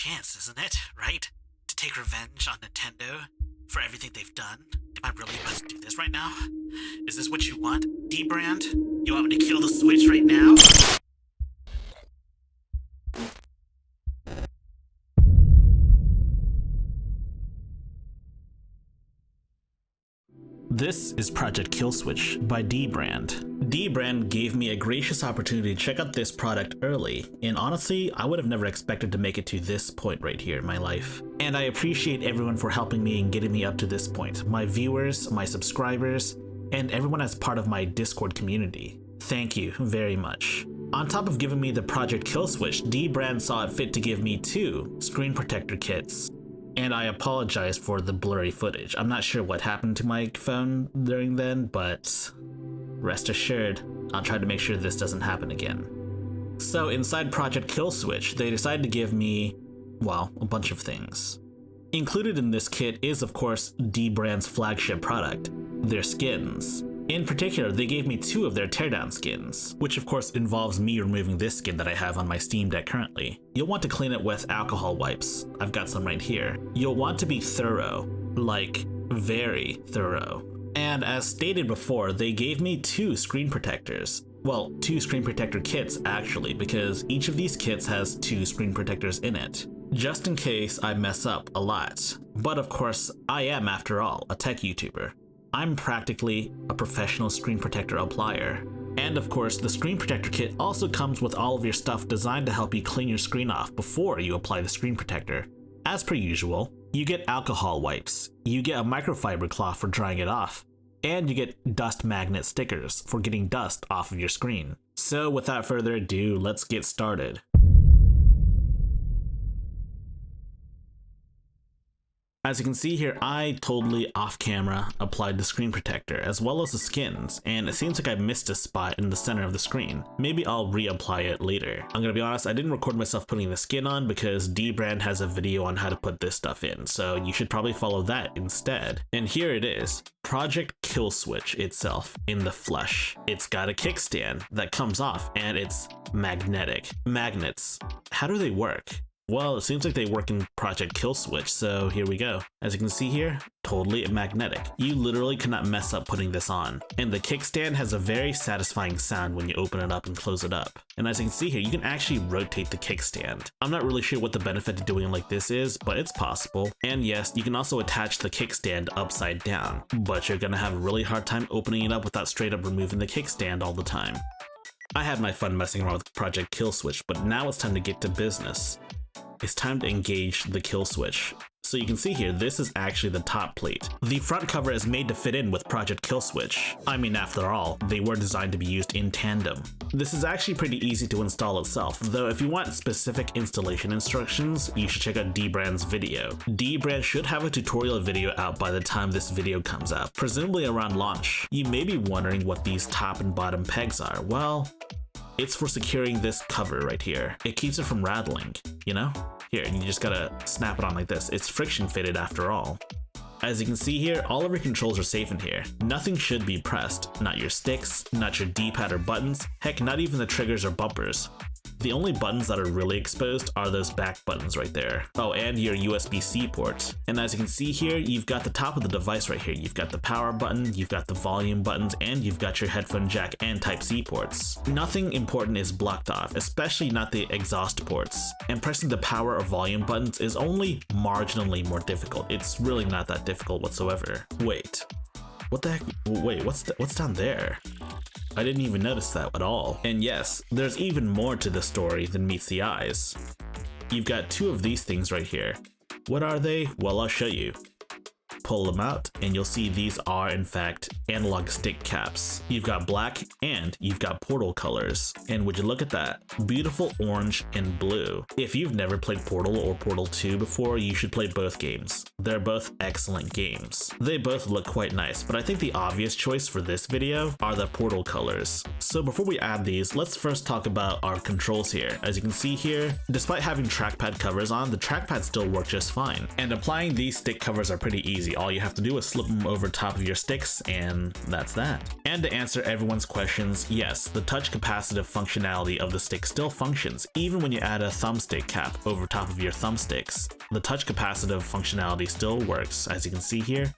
chance, isn't it? Right? To take revenge on Nintendo for everything they've done. Am I really about to do this right now? Is this what you want, dbrand? You want me to kill the Switch right now? This is Project Killswitch by dbrand. dbrand gave me a gracious opportunity to check out this product early, and honestly, I would have never expected to make it to this point right here in my life. And I appreciate everyone for helping me and getting me up to this point. My viewers, my subscribers, and everyone as part of my Discord community. Thank you very much. On top of giving me the Project Killswitch, dbrand saw it fit to give me 2 screen protector kits. And I apologize for the blurry footage. I'm not sure what happened to my phone during then, but rest assured, I'll try to make sure this doesn't happen again. So inside Project Killswitch, they decided to give me, well, a bunch of things. Included in this kit is, of course, dbrand's flagship product, their skins. In particular, they gave me 2 of their teardown skins, which of course involves me removing this skin that I have on my Steam Deck currently. You'll want to clean it with alcohol wipes. I've got some right here. You'll want to be thorough, like very thorough. And as stated before, they gave me 2 screen protectors. Well, 2 screen protector kits actually, because each of these kits has 2 screen protectors in it, just in case I mess up a lot. But of course, I am, after all, a tech YouTuber. I'm practically a professional screen protector applier. And of course, the screen protector kit also comes with all of your stuff designed to help you clean your screen off before you apply the screen protector. As per usual, you get alcohol wipes, you get a microfiber cloth for drying it off, and you get dust magnet stickers for getting dust off of your screen. So without further ado, let's get started. As you can see here, I totally off camera applied the screen protector as well as the skins, and it seems like I missed a spot in the center of the screen. Maybe I'll reapply it later. I'm gonna be honest, I didn't record myself putting the skin on because dbrand has a video on how to put this stuff in, so you should probably follow that instead. And here it is, Project Killswitch itself in the flesh. It's got a kickstand that comes off and it's magnetic. Magnets, how do they work? Well, it seems like they work in Project Killswitch, so here we go. As you can see here, totally magnetic. You literally cannot mess up putting this on. And the kickstand has a very satisfying sound when you open it up and close it up. And as you can see here, you can actually rotate the kickstand. I'm not really sure what the benefit to doing it like this is, but it's possible. And yes, you can also attach the kickstand upside down, but you're gonna have a really hard time opening it up without straight up removing the kickstand all the time. I had my fun messing around with Project Killswitch, but now it's time to get to business. It's time to engage the kill switch. So you can see here, this is actually the top plate. The front cover is made to fit in with Project Killswitch. I mean, after all, they were designed to be used in tandem. This is actually pretty easy to install itself, though if you want specific installation instructions, you should check out dbrand's video. dbrand should have a tutorial video out by the time this video comes out, presumably around launch. You may be wondering what these top and bottom pegs are. Well, it's for securing this cover right here. It keeps it from rattling, you know? Here, you just gotta snap it on like this. It's friction fitted after all. As you can see here, all of your controls are safe in here. Nothing should be pressed. Not your sticks, not your D-pad or buttons, heck, not even the triggers or bumpers. The only buttons that are really exposed are those back buttons right there. Oh, and your USB-C port. And as you can see here, you've got the top of the device right here. You've got the power button, you've got the volume buttons, and you've got your headphone jack and Type-C ports. Nothing important is blocked off, especially not the exhaust ports. And pressing the power or volume buttons is only marginally more difficult. It's really not that difficult whatsoever. Wait, what the heck? Wait, what's down there? I didn't even notice that at all. And yes, there's even more to the story than meets the eyes. You've got 2 of these things right here. What are they? Well, I'll show you. Pull them out and you'll see these are in fact analog stick caps. You've got black and you've got Portal colors. And would you look at that? Beautiful orange and blue. If you've never played Portal or Portal 2 before, you should play both games. They're both excellent games. They both look quite nice, but I think the obvious choice for this video are the Portal colors. So before we add these, let's first talk about our controls here. As you can see here, despite having trackpad covers on, the trackpad still work just fine. And applying these stick covers are pretty easy. All you have to do is slip them over top of your sticks and And that's that. And to answer everyone's questions, yes, the touch capacitive functionality of the stick still functions, even when you add a thumbstick cap over top of your thumbsticks. The touch capacitive functionality still works, as you can see here.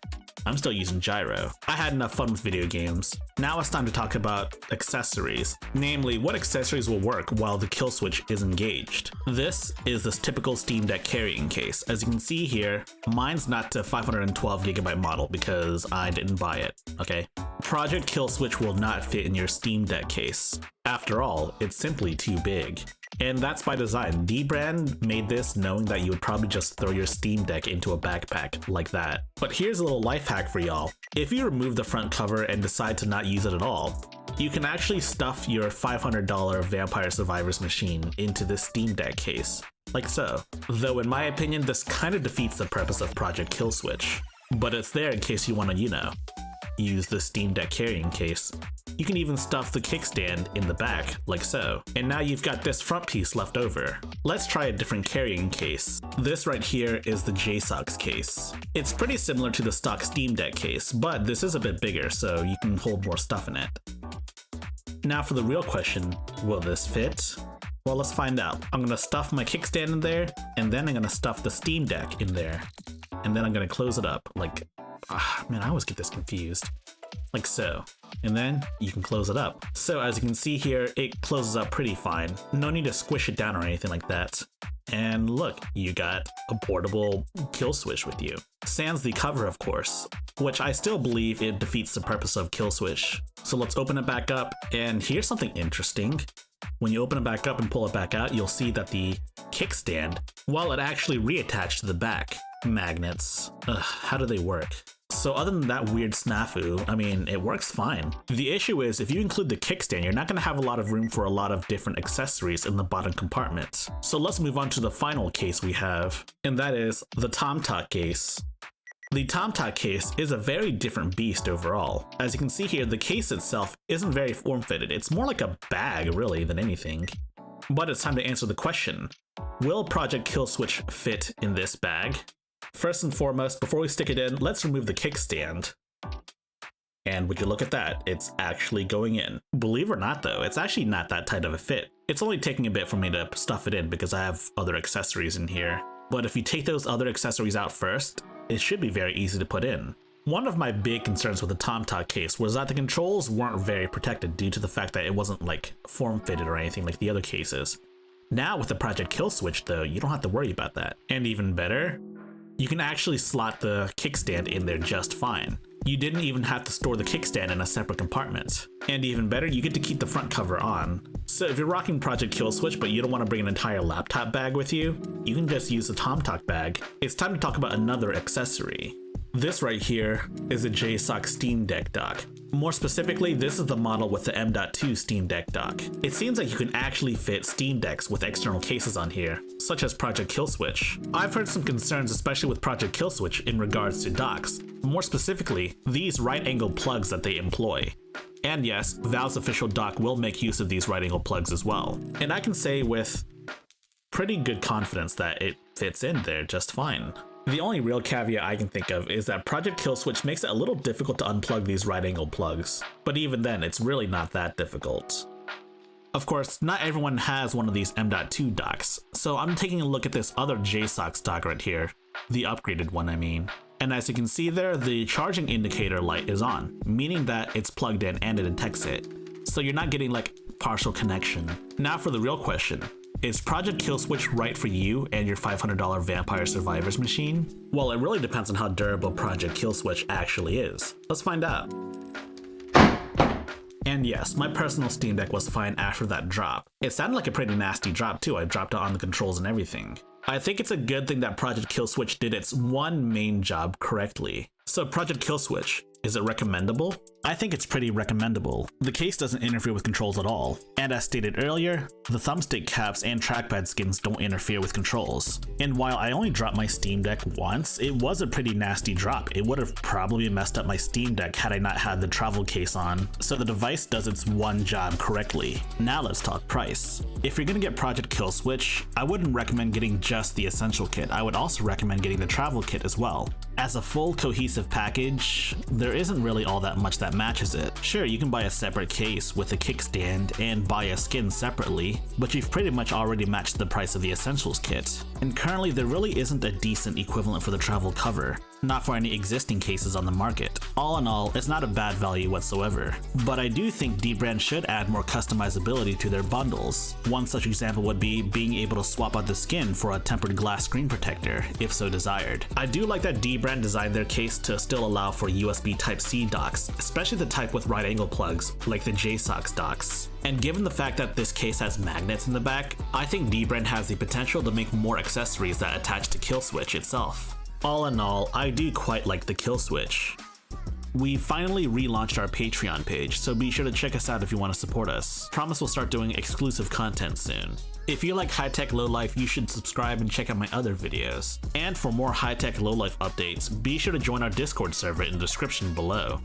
I'm still using gyro. I had enough fun with video games. Now it's time to talk about accessories. Namely, what accessories will work while the kill switch is engaged. This is this typical Steam Deck carrying case. As you can see here, mine's not the 512GB model because I didn't buy it, okay? Project Kill Switch will not fit in your Steam Deck case. After all, it's simply too big. And that's by design. dbrand made this knowing that you would probably just throw your Steam Deck into a backpack like that. But here's a little life hack for y'all. If you remove the front cover and decide to not use it at all, you can actually stuff your $500 Vampire Survivors machine into this Steam Deck case, like so. Though in my opinion, this kind of defeats the purpose of Project Kill Switch. But it's there in case you want to, use the Steam Deck carrying case. You can even stuff the kickstand in the back, like so. And now you've got this front piece left over. Let's try a different carrying case. This right here is the Jsox Case. It's pretty similar to the stock Steam Deck case, but this is a bit bigger, so you can hold more stuff in it. Now for the real question, will this fit? Well, let's find out. I'm gonna stuff my kickstand in there, and then I'm gonna stuff the Steam Deck in there. And then I'm gonna close it up, like, man, I always get this confused. Like so. And then you can close it up. So as you can see here, it closes up pretty fine. No need to squish it down or anything like that. And look, you got a portable kill switch with you. Sans the cover, of course, which I still believe it defeats the purpose of kill switch. So let's open it back up, and here's something interesting. When you open it back up and pull it back out, you'll see that the kickstand, well, it actually reattached to the back magnets. How do they work? So other than that weird snafu, I mean, it works fine. The issue is if you include the kickstand, you're not going to have a lot of room for a lot of different accessories in the bottom compartment. So let's move on to the final case we have, and that is the TomTok case. The TomTok case is a very different beast overall. As you can see here, the case itself isn't very form-fitted. It's more like a bag, really, than anything. But it's time to answer the question. Will Project Kill Switch fit in this bag? First and foremost, before we stick it in, let's remove the kickstand. And would you look at that, it's actually going in. Believe it or not though, it's actually not that tight of a fit. It's only taking a bit for me to stuff it in because I have other accessories in here. But if you take those other accessories out first, it should be very easy to put in. One of my big concerns with the TomTok case was that the controls weren't very protected due to the fact that it wasn't like form-fitted or anything like the other cases. Now with the Project Kill Switch though, you don't have to worry about that. And even better, you can actually slot the kickstand in there just fine. You didn't even have to store the kickstand in a separate compartment. And even better, you get to keep the front cover on. So if you're rocking Project Kill Switch but you don't want to bring an entire laptop bag with you, you can just use the TomTok bag. It's time to talk about another accessory. This right here is a Jsox Steam Deck dock. More specifically, this is the model with the M.2 Steam Deck dock. It seems like you can actually fit Steam Decks with external cases on here, such as Project Kill Switch. I've heard some concerns, especially with Project Kill Switch, in regards to docks. More specifically, these right-angle plugs that they employ. And yes, Valve's official dock will make use of these right-angle plugs as well. And I can say with pretty good confidence that it fits in there just fine. The only real caveat I can think of is that Project Kill Switch makes it a little difficult to unplug these right-angle plugs, but even then, it's really not that difficult. Of course, not everyone has one of these M.2 docks, so I'm taking a look at this other Jsox dock right here, the upgraded one I mean. And as you can see there, the charging indicator light is on, meaning that it's plugged in and it detects it, so you're not getting like partial connection. Now for the real question. Is Project Kill Switch right for you and your $500 Vampire Survivors machine? Well, it really depends on how durable Project Kill Switch actually is. Let's find out. And yes, my personal Steam Deck was fine after that drop. It sounded like a pretty nasty drop too. I dropped it on the controls and everything. I think it's a good thing that Project Kill Switch did its one main job correctly. So Project Kill Switch, is it recommendable? I think it's pretty recommendable. The case doesn't interfere with controls at all. And as stated earlier, the thumbstick caps and trackpad skins don't interfere with controls. And while I only dropped my Steam Deck once, it was a pretty nasty drop. It would have probably messed up my Steam Deck had I not had the travel case on. So the device does its one job correctly. Now let's talk price. If you're gonna get Project Kill Switch, I wouldn't recommend getting just the Essential Kit. I would also recommend getting the Travel Kit as well. As a full cohesive package, there isn't really all that much that matches it. Sure, you can buy a separate case with a kickstand and buy a skin separately, but you've pretty much already matched the price of the Essentials kit. And currently there really isn't a decent equivalent for the travel cover, not for any existing cases on the market. All in all, it's not a bad value whatsoever. But I do think dbrand should add more customizability to their bundles. One such example would be being able to swap out the skin for a tempered glass screen protector, if so desired. I do like that dbrand designed their case to still allow for USB Type-C docks, especially the type with right angle plugs, like the Jsox docks. And given the fact that this case has magnets in the back, I think dbrand has the potential to make more accessories that attach to Killswitch itself. All in all, I do quite like the Killswitch. We finally relaunched our Patreon page, so be sure to check us out if you want to support us. Promise we'll start doing exclusive content soon. If you like high-tech lowlife, you should subscribe and check out my other videos. And for more high-tech lowlife updates, be sure to join our Discord server in the description below.